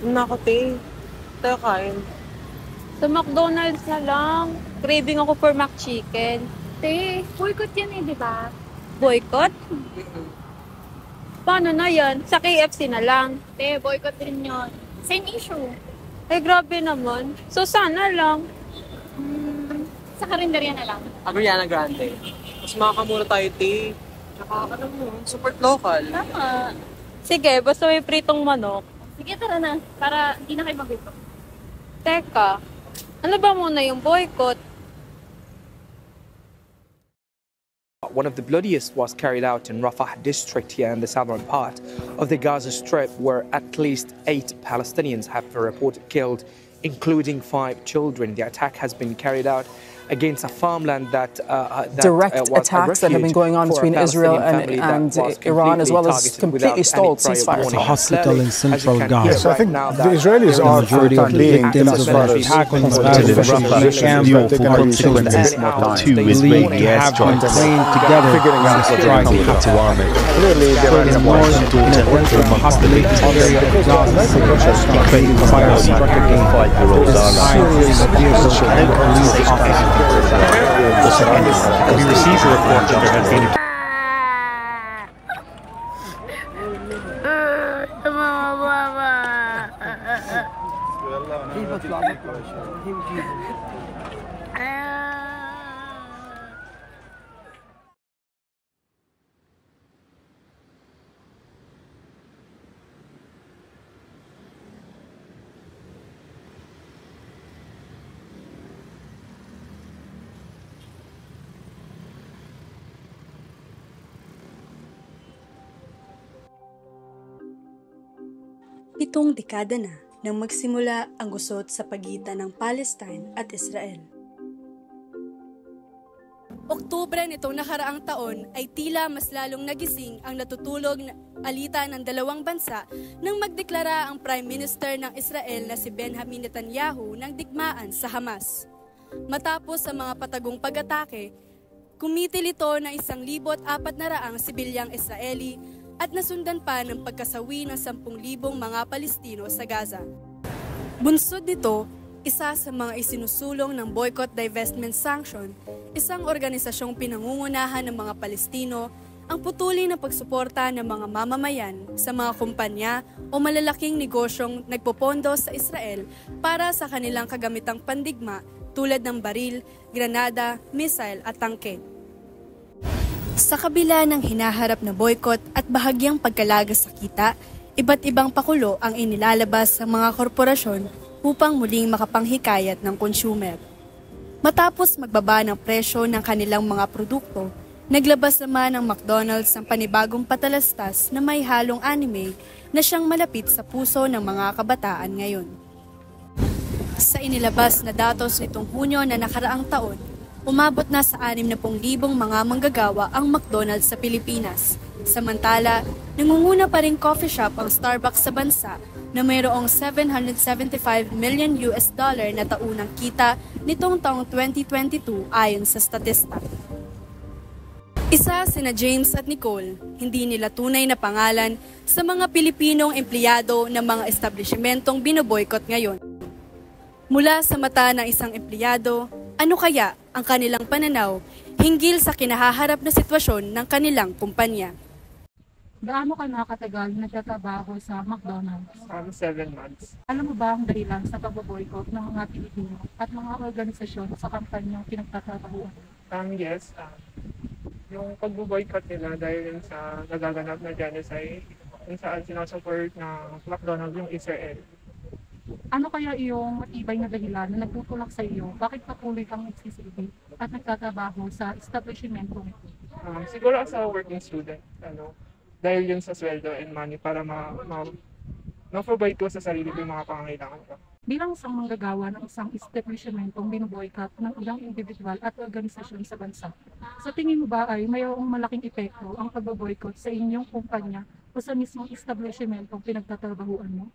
Naku, te. Tayo kain. Sa McDonald's na lang. Craving ako for McChicken. Te, boycott yan di ba? Boycott? Paano na yan? Sa KFC na lang. Te, boycott din yun. Same issue. Eh, grabe naman. So, sana lang. Sa karinderya na lang. Ariana Grande. Mas makakamura tayo, te. Tsaka, alam mo, support local. Tama. Sige, basta may pritong manok. Sige, tara na. Para hindi na kayo magutom. Teka, ano ba muna yung boycott? One of the bloodiest was carried out in Rafah district here in the southern part of the Gaza Strip, where at least 8 Palestinians have been reported killed, including 5 children. The attack has been carried out against a farmland that direct attacks that have been going on between Israel and Iran, as well as completely stalled ceasefire A hospital in central Gaza. Yes, I think the Israelis The are majority of the victims of the attack on the camp for participants believed to have been trained together in the strike. clearly Furthermore, in a populated area of Gaza, fire struck again. Serious vehicle and police officers. We received a report that there had been Pitong dekada na nang magsimula ang gusot sa pagitan ng Palestine at Israel. Oktubre nitong nakaraang taon ay tila mas lalong nagising ang natutulog na alitan ng dalawang bansa nang magdeklara ang Prime Minister ng Israel na si Benjamin Netanyahu ng digmaan sa Hamas. Matapos ang mga patagong pag-atake, kumitil ito ng 1,400 sibilyang Israeli at nasundan pa ng pagkasawi ng 10,000 mga Palestino sa Gaza. Bunsod nito, isa sa mga isinusulong ng boycott divestment sanction, isang organisasyong pinangungunahan ng mga Palestino ang putulin ng pagsuporta ng mga mamamayan sa mga kumpanya o malalaking negosyong nagpopondo sa Israel para sa kanilang kagamitang pandigma tulad ng baril, granada, missile at tangke. Sa kabila ng hinaharap na boycott at bahagyang pagkalagas sa kita, iba't ibang pakulo ang inilalabas sa mga korporasyon upang muling makapanghikayat ng consumer. Matapos magbaba ng presyo ng kanilang mga produkto, naglabas naman ang McDonald's ng panibagong patalastas na may halong anime na siyang malapit sa puso ng mga kabataan ngayon. Sa inilabas na datos nitong Hunyo na nakaraang taon, umabot na sa 60,000 mga manggagawa ang McDonald's sa Pilipinas. Samantala, nangunguna pa rin coffee shop ang Starbucks sa bansa na mayroong $775 million na taunang kita nitong taong 2022 ayon sa statista. Isa sina James at Nicole, hindi nila tunay na pangalan sa mga Pilipinong empleyado ng mga establishmentong binoboykot ngayon. Mula sa mata ng isang empleyado, ano kaya ang kanilang pananaw hinggil sa kinahaharap na sitwasyon ng kanilang kumpanya? Gaano ka nakatagal nagtatrabaho sa McDonald's? 7 months. Alam mo ba ang dahilan sa pagboboykot ng mga Pilipino at mga organisasyon sa kampanyang pinagtatrabahuan? Yes, yung pagbo-boycott nila dahil yun sa nagaganap na genocide, kung saan sinasupport ng McDonald's yung Israel. Ano kaya iyong matibay na dahilan na nagtutulak sa iyo? Bakit patuloy kang nagsisilbi at nagtatrabaho sa establishmento nito? Siguro as a working student, dahil yun sa sweldo and money para ma-provide ko sa sarili ko yung mga pangangailangan ko. Bilang isang manggagawa ng isang establishmentong binoboycott ng ilang individual at organisasyon sa bansa, sa tingin mo ba ay mayroong malaking epekto ang pagboboykott sa inyong kumpanya o sa mismong establishmentong pinagtatrabahuan mo?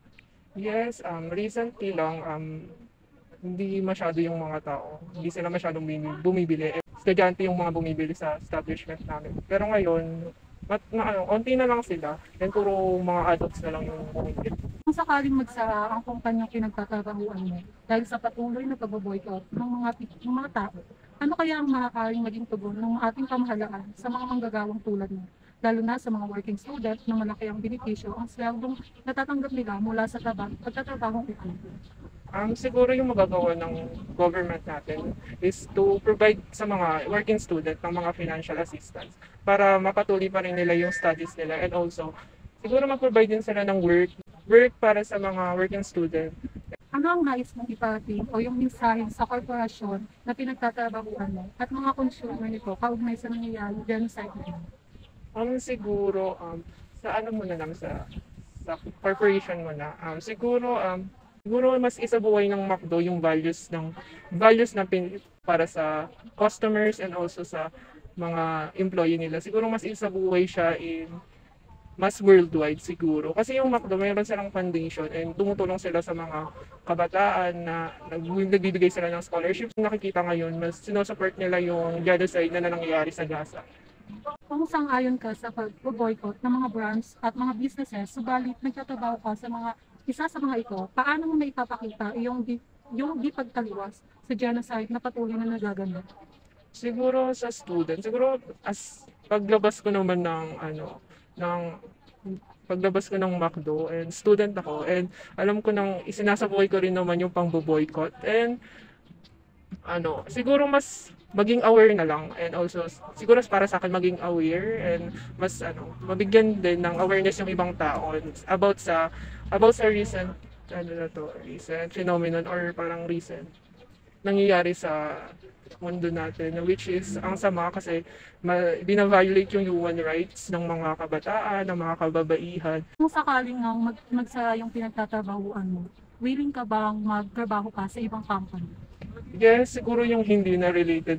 Yes, recently lang, hindi masyado yung mga tao, hindi sila masyadong bumibili. Estudyante yung mga bumibili sa establishment namin. Pero ngayon, Konti na lang sila. And puro mga adults na lang yung bumibili. Kung sakaling magsara ang kumpanyang pinagtatrabahuan mo dahil sa patuloy na pagboboycott ng mga tao, ano kaya ang maaaring maging tugon ng ating pamahalaan sa mga manggagawang tulad mo? Lalo na sa mga working student na malaki ang benepisyo ang sweldong natatanggap nila mula sa pagtatrabahong ito. Siguro yung magagawa ng government natin is to provide sa mga working student ng mga financial assistance para mapatuloy pa rin nila yung studies nila, and also siguro mag-provide din sila ng work para sa mga working student. Ano ang nais mong ipating o yung mensahe sa korporasyon na pinagtatrabahuan mo at mga consumer nito kaugnay sa nangyayari genocide nito? Siguro sa ano muna lang sa corporation muna. Siguro mas isabuhay ng McDo yung values na para sa customers and also sa mga employee nila. Siguro mas isabuhay siya in mas worldwide siguro. Kasi yung McDo, mayroon silang foundation and tumutulong sila sa mga kabataan na nagbibigay sila ng scholarships. Nakikita ngayon, mas sinusupport nila yung genocide na nangyayari sa Gaza. Kung sang-ayon ka sa pag-boycott ng mga brands at mga businesses, subalit nagtatrabaho ka sa isa sa mga ito, paano mo maipapakita yung di pagtaliwas sa genocide na patuloy na nagaganap? Siguro sa student, siguro paglabas ko naman paglabas ko ng McDo, and student ako, and alam ko nang isinasabuhay ko rin naman yung pang-boycott, and siguro mas maging aware na lang, and also siguro para sa akin maging aware and mas mabigyan din ng awareness yung ibang tao about sa recent recent phenomenon or parang recent nangyayari sa mundo natin, which is ang sama kasi bina-violate yung human rights ng mga kabataan, ng mga kababaihan. Kung sakaling magsara yung pinagtatrabahuan mo, willing ka bang magtrabaho ka sa ibang company? Yes, siguro yung hindi na related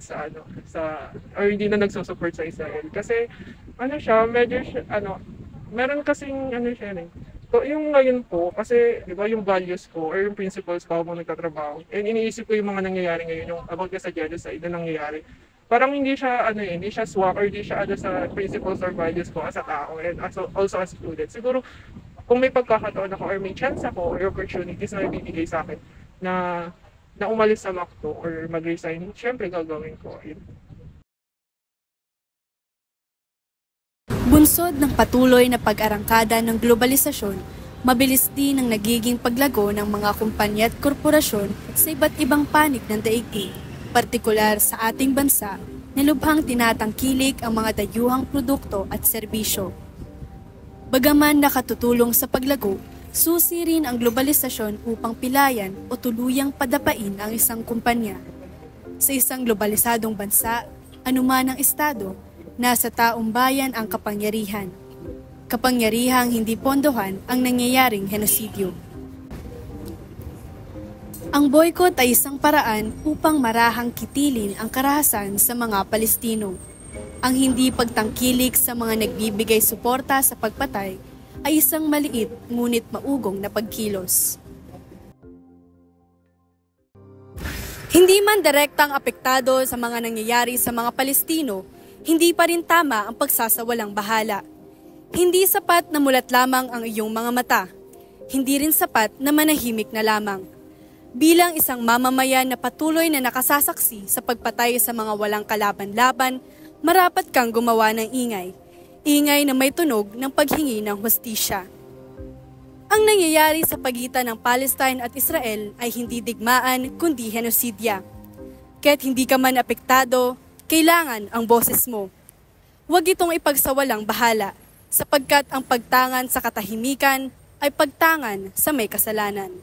or hindi na nagsusupport sa Israel. Kasi meron kasing yung ngayon po, kasi di ba yung values ko or yung principles ko habang nagtatrabaho, and iniisip ko yung mga nangyayari ngayon, yung about sa genocide na nangyayari. Parang hindi siya swak or hindi siya sa principles or values ko as a tao and also as a student. Siguro kung may pagkakataon ako or may chance ako or opportunities na ibibigay sa akin na umalis sa McDo or mag-resign, syempre gagawin ko. Bunsod ng patuloy na pag-arangkada ng globalisasyon, mabilis din ang nagiging paglago ng mga kumpanya at korporasyon sa iba't ibang panig ng daigdig, partikular sa ating bansa, na lubhang tinatangkilik ang mga dayuhang produkto at serbisyo. Bagaman nakatutulong sa paglago, susi rin ang globalisasyon upang pilayan o tuluyang padapain ang isang kumpanya. Sa isang globalisadong bansa, anuman ang estado, nasa taong bayan ang kapangyarihan. Kapangyarihang hindi pondohan ang nangyayaring henosidyo. Ang boycott ay isang paraan upang marahang kitilin ang karahasan sa mga Palestino. Ang hindi pagtangkilik sa mga nagbibigay suporta sa pagpatay ay isang maliit ngunit maugong na pagkilos. Hindi man direktang apektado sa mga nangyayari sa mga Palestino, hindi pa rin tama ang pagsasawalang bahala. Hindi sapat na mulat lamang ang iyong mga mata. Hindi rin sapat na manahimik na lamang. Bilang isang mamamayan na patuloy na nakasasaksi sa pagpatay sa mga walang kalaban-laban, marapat kang gumawa ng ingay. Ingay na may tunog ng paghingi ng hustisya. Ang nangyayari sa pagitan ng Palestine at Israel ay hindi digmaan kundi henosidya. Kaya't hindi ka man apektado, kailangan ang boses mo. Huwag itong ipagsawalang bahala, sapagkat ang pagtangan sa katahimikan ay pagtangan sa may kasalanan.